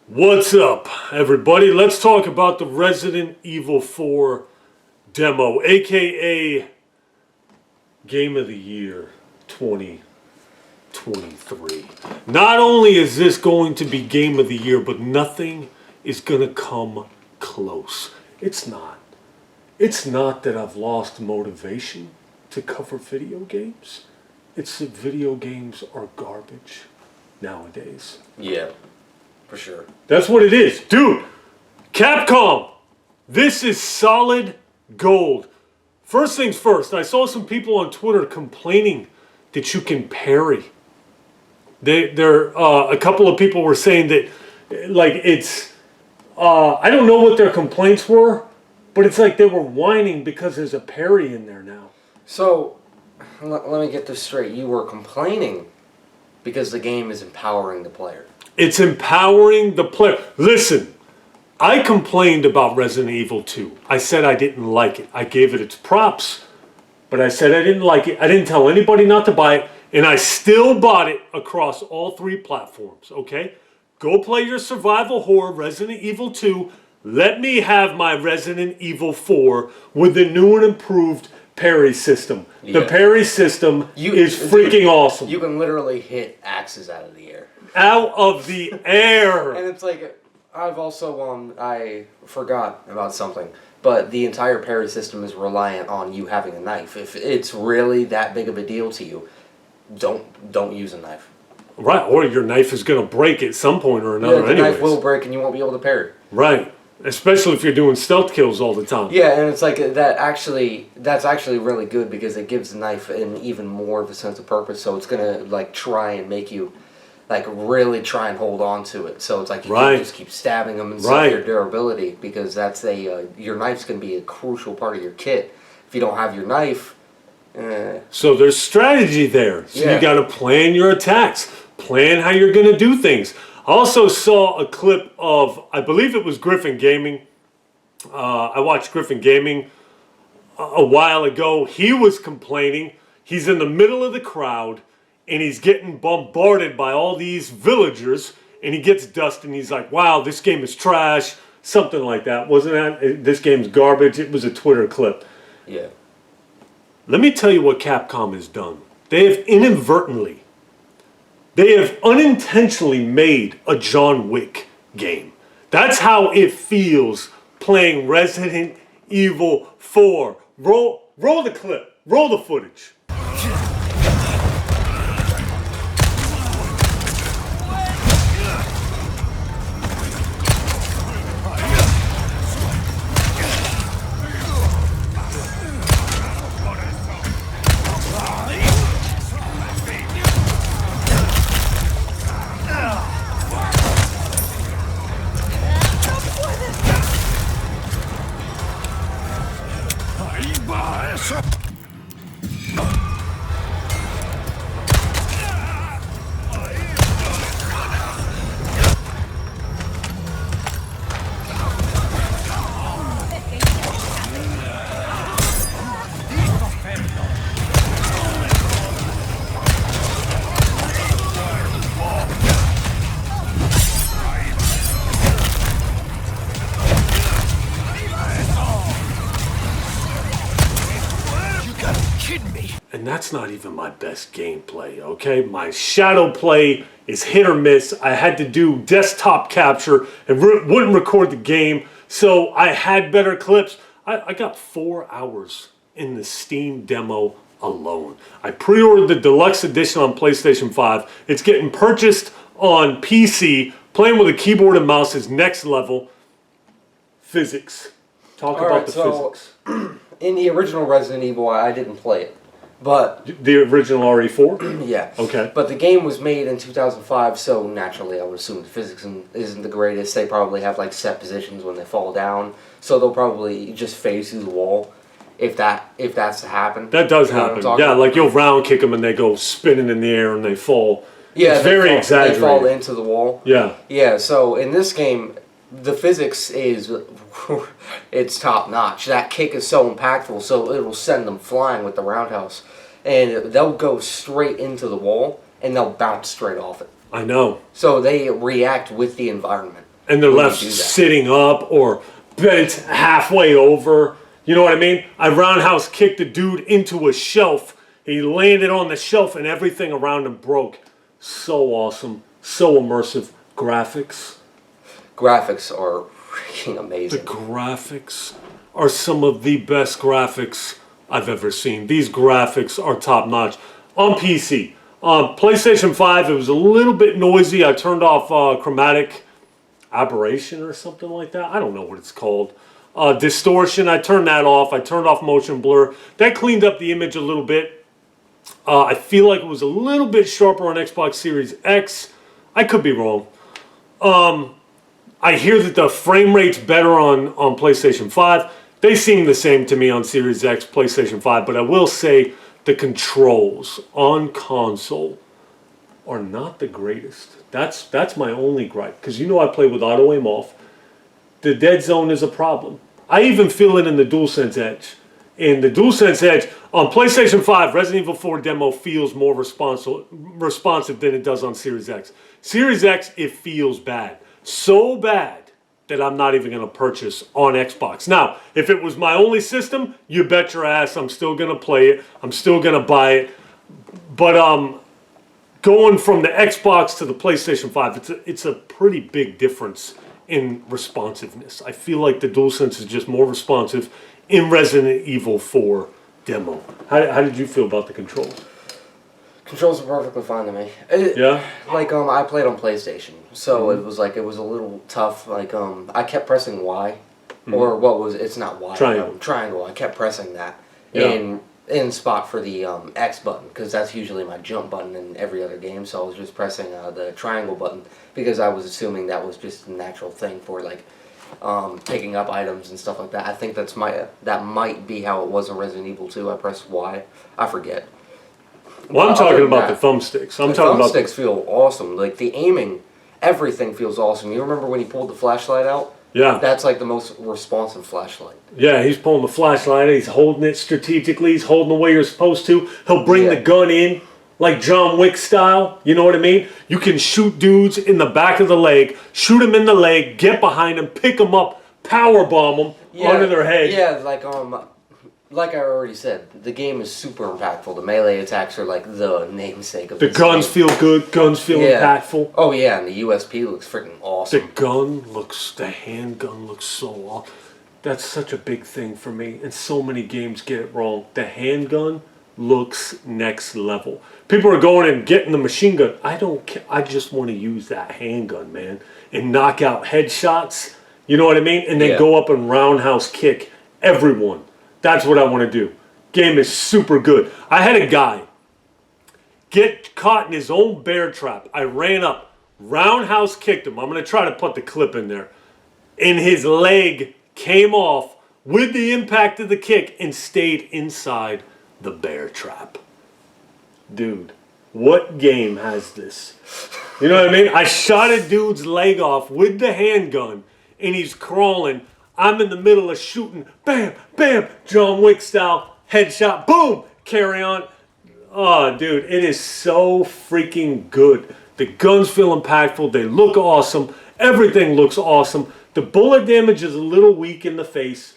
What's up, everybody? Let's talk about the Resident Evil 4 demo, aka Game of the Year 2023. Not only is this going to be Game of the Year, but nothing is going to come close. It's not. It's not that I've lost motivation to cover video games. It's that video games are garbage nowadays. Yeah. For sure. That's what it is. Dude, Capcom, this is solid gold. First things first, I saw some people on Twitter complaining that you can parry. A couple of people were saying that, like, it's, I don't know what their complaints were, but it's like they were whining because there's a parry in there now. So, let me get this straight. You were complaining because the game is empowering the player. It's empowering the player. Listen, I complained about Resident Evil 2. I said I didn't like it. I gave it its props, but I said I didn't like it. I didn't tell anybody not to buy it, and I still bought it across all three platforms, okay? Go play your survival horror, Resident Evil 2. Let me have my Resident Evil 4 with the new and improved parry system. Yeah. The parry system is freaking awesome. You can literally hit axes out of the air. Out of the air. And it's like, I've also, I forgot about something, but the entire parry system is reliant on you having a knife. If it's really that big of a deal to you, don't use a knife. Right, or your knife is going to break at some point or another. Yeah, the knife will break and you won't be able to parry. Right, especially if you're doing stealth kills all the time. Yeah, and it's like that's actually really good because it gives the knife an even more of a sense of purpose. So it's gonna like try and make you like really try and hold on to it. So it's like you can just keep stabbing them and save your durability because that's your knife's gonna be a crucial part of your kit. If you don't have your knife. So there's strategy there. So you got to plan your attacks, plan how you're gonna do things. I also saw a clip of, I believe it was Griffin Gaming. I watched Griffin Gaming a while ago. He was complaining. He's in the middle of the crowd and he's getting bombarded by all these villagers and he gets dust and he's like, wow, this game is trash. Something like that. Wasn't that? This game's garbage. It was a Twitter clip. Yeah. Let me tell you what Capcom has done. They have unintentionally made a John Wick game. That's how it feels playing Resident Evil 4. Roll the clip. Roll the footage. And that's not even my best gameplay, okay? My shadow play is hit or miss. I had to do desktop capture and wouldn't record the game, so I had better clips. I got 4 hours in the Steam demo alone. I pre-ordered the deluxe edition on PlayStation 5. It's getting purchased on PC. Playing with a keyboard and mouse is next level. Physics. Talk about the physics. In the original Resident Evil, I didn't play it. But the original RE4? Yeah. Okay. But the game was made in 2005, so naturally I would assume the physics isn't the greatest. They probably have like set positions when they fall down, so they'll probably just phase through the wall if that's to happen. That does happen. Yeah, like you'll round kick them and they go spinning in the air and they fall. Yeah, it's very exaggerated. They fall into the wall. Yeah. Yeah. So in this game, the physics is it's top notch. That kick is so impactful, so it'll send them flying with the roundhouse. And they'll go straight into the wall, and they'll bounce straight off it. I know. So they react with the environment. and they're when you left do that. sitting up or bent halfway over. You know what I mean? I roundhouse kicked a dude into a shelf. He landed on the shelf and everything around him broke. So awesome. So immersive. Graphics. Graphics are freaking The amazing. graphics are some of the best graphics I've ever seen. These graphics are top notch. On PC. On PlayStation 5, it was a little bit noisy. I turned off chromatic aberration or something like that. I don't know what it's called. Distortion, I turned that off. I turned off motion blur. That cleaned up the image a little bit. I feel like it was a little bit sharper on Xbox Series X. I could be wrong. I hear that the frame rate's better on PlayStation 5. They seem the same to me on Series X, PlayStation 5, but I will say the controls on console are not the greatest. That's my only gripe, because you know I play with auto aim off. The dead zone is a problem. I even feel it in the DualSense Edge. In the DualSense Edge, on PlayStation 5, Resident Evil 4 demo feels more responsive than it does on Series X. Series X, it feels bad. So bad that I'm not even going to purchase on Xbox. Now, if it was my only system, you bet your ass I'm still going to play it. I'm still going to buy it. But going from the Xbox to the PlayStation 5, it's a pretty big difference in responsiveness. I feel like the DualSense is just more responsive in Resident Evil 4 demo. How did you feel about the controls? Controls are perfectly fine to me. Yeah? Like, I played on PlayStation, so it was a little tough. Like, I kept pressing Y, or what was it's not Y. Triangle. Triangle. I kept pressing that Yeah. in spot for the X button, because that's usually my jump button in every other game. So I was just pressing the triangle button because I was assuming that was just a natural thing for like picking up items and stuff like that. I think that might be how it was in Resident Evil 2. I pressed Y. I forget. Well, I'm Other talking than about that, the thumbsticks. I'm the talking about thumbsticks feel awesome. Like the aiming, everything feels awesome. You remember when he pulled the flashlight out? Yeah. That's like the most responsive flashlight. Yeah, he's pulling the flashlight. He's holding it strategically. He's holding the way you're supposed to. He'll bring the gun in like John Wick style. You know what I mean? You can shoot dudes in the back of the leg, shoot them in the leg, get behind them, pick them up, power bomb them onto their head. Yeah, like I already said, the game is super impactful. The melee attacks are like the namesake of The this guns game. feel good. Guns feel impactful. Oh yeah, and the USP looks freaking awesome. The handgun looks so awesome. That's such a big thing for me, and so many games get it wrong. The handgun looks next level. People are going and getting the machine gun. I don't care. I just want to use that handgun, man, and knock out headshots. You know what I mean? And then go up and roundhouse kick everyone. That's what I want to do. Game is super good. I had a guy get caught in his own bear trap. I ran up, roundhouse kicked him. I'm going to try to put the clip in there. And his leg came off with the impact of the kick and stayed inside the bear trap. Dude, what game has this? You know what I mean? I shot a dude's leg off with the handgun and he's crawling. I'm in the middle of shooting. Bam, bam, John Wick style. Headshot, boom, carry on. Oh, dude, it is so freaking good. The guns feel impactful. They look awesome. Everything looks awesome. The bullet damage is a little weak in the face.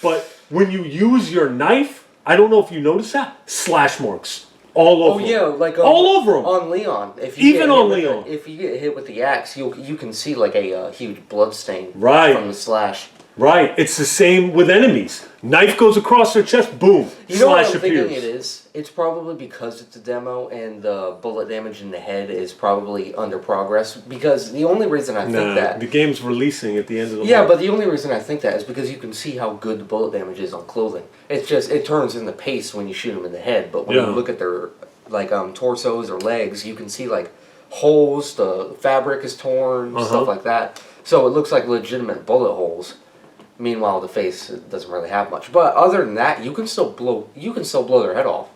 But when you use your knife, I don't know if you notice that, slash marks all over. Oh yeah, like all over him. On Leon. If you Even on Leon. If you get hit with the axe, you can see like a huge blood stain Right. from the slash. Right. It's the same with enemies. Knife goes across their chest, boom, You know what slash I'm thinking appears. it is? It's probably because it's a demo and the bullet damage in the head is probably under progress. Because the only reason I think that... the game's releasing at the end of the Yeah, month. but the only reason I think that is because you can see how good the bullet damage is on clothing. It's just, it turns into paste when you shoot them in the head. But when you look at their like torsos or legs, you can see like holes, the fabric is torn, stuff like that. So it looks like legitimate bullet holes. Meanwhile, the face doesn't really have much. But other than that, you can still blow their head off.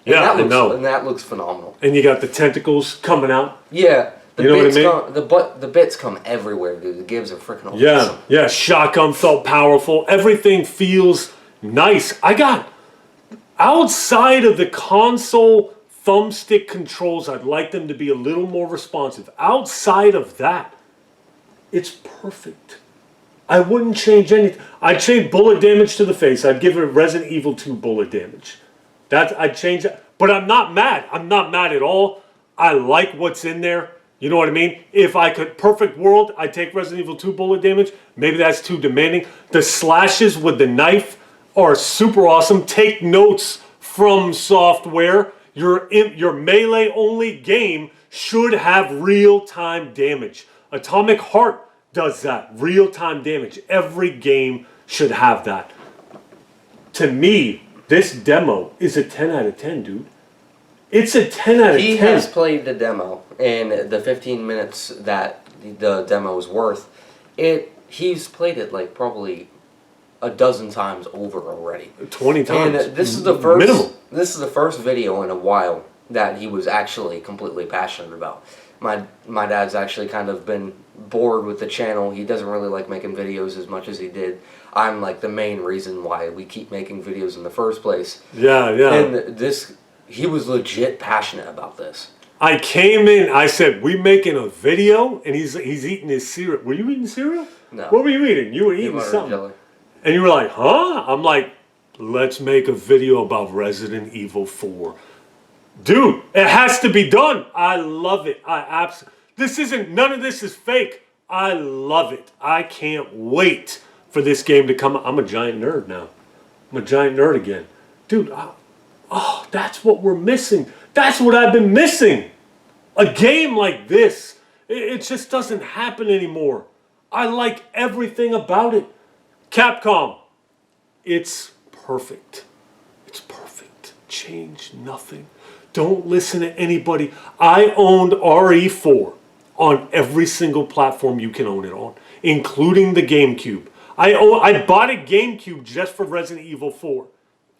And Yeah, I know. And that looks phenomenal. And you got the tentacles coming out. Yeah, the You know bits what I come, the bits come everywhere, dude. The gives are freaking awesome. Yeah. Shotgun felt powerful. Everything feels nice. I got outside of the console thumbstick controls, I'd like them to be a little more responsive. Outside of that, It's perfect. I wouldn't change anything. I'd change bullet damage to the face. I'd give it Resident Evil 2 bullet damage. I'd change that. But I'm not mad. I'm not mad at all. I like what's in there. You know what I mean? If I could, perfect world, I'd take Resident Evil 2 bullet damage. Maybe that's too demanding. The slashes with the knife are super awesome. Take notes from software. Your melee only game should have real-time damage. Atomic Heart does that. Real-time damage. Every game should have that. To me, this demo is a 10 out of 10, dude. It's a 10 out of 10. He has played the demo, and the 15 minutes that the demo is worth, he's played it like probably a dozen times over already. 20 times. And this is the first minimum. This is the first video in a while that he was actually completely passionate about. My dad's actually kind of been bored with the channel. He doesn't really like making videos as much as he did. I'm like the main reason why we keep making videos in the first place. Yeah. And he was legit passionate about this. I came in, I said, we making a video? And he's eating his cereal. Were you eating cereal? No. What were you eating? You were eating something. Jelly. And you were like, huh? I'm like, let's make a video about Resident Evil 4. Dude, it has to be done. I love it. None of this is fake. I love it. I can't wait for this game to come. I'm a giant nerd now. I'm a giant nerd again. Dude, that's what we're missing. That's what I've been missing. A game like this. It just doesn't happen anymore. I like everything about it. Capcom, it's perfect. It's perfect. Change nothing. Don't listen to anybody. I owned RE4 on every single platform you can own it on, including the GameCube. I bought a GameCube just for Resident Evil 4.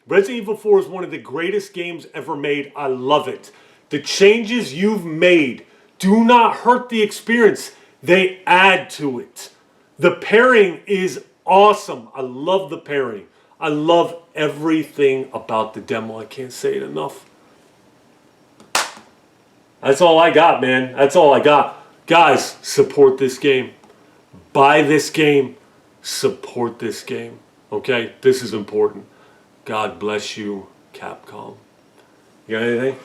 Resident Evil 4 is one of the greatest games ever made. I love it. The changes you've made do not hurt the experience. They add to it. The pairing is awesome. I love the pairing. I love everything about the demo. I can't say it enough. That's all I got, man. That's all I got. Guys, support this game. Buy this game. Support this game. Okay? This is important. God bless you, Capcom. You got anything?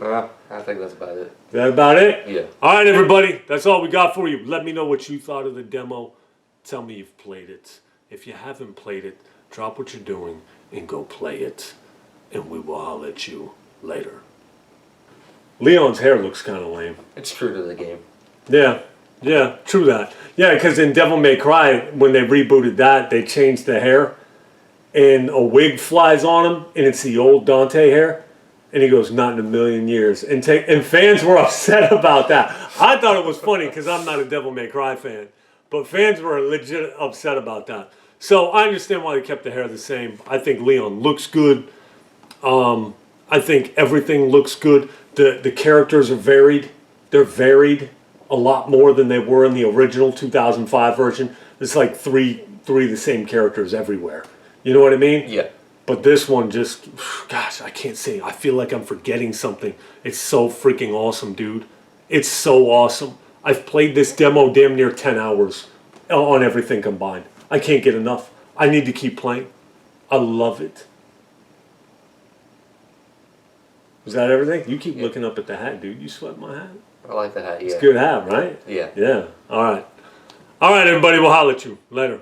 I think that's about it. Is that about it? Yeah. All right, everybody. That's all we got for you. Let me know what you thought of the demo. Tell me you've played it. If you haven't played it, drop what you're doing and go play it. And we will holler at you later. Leon's hair looks kind of lame. It's true to the game. Yeah, true that. Yeah, because in Devil May Cry, when they rebooted that, they changed the hair. And a wig flies on him, and it's the old Dante hair. And he goes, not in a million years. And fans were upset about that. I thought it was funny because I'm not a Devil May Cry fan. But fans were legit upset about that. So I understand why they kept the hair the same. I think Leon looks good. I think everything looks good. The characters are varied. They're varied a lot more than they were in the original 2005 version. It's like three of the same characters everywhere. You know what I mean? Yeah. But this one just, gosh, I can't say. I feel like I'm forgetting something. It's so freaking awesome, dude. It's so awesome. I've played this demo damn near 10 hours on everything combined. I can't get enough. I need to keep playing. I love it. Is that everything? You keep looking up at the hat, dude. You sweat my hat? I like the hat, yeah. It's a good hat, right? Yeah. Yeah. All right. All right, everybody. We'll holler at you later.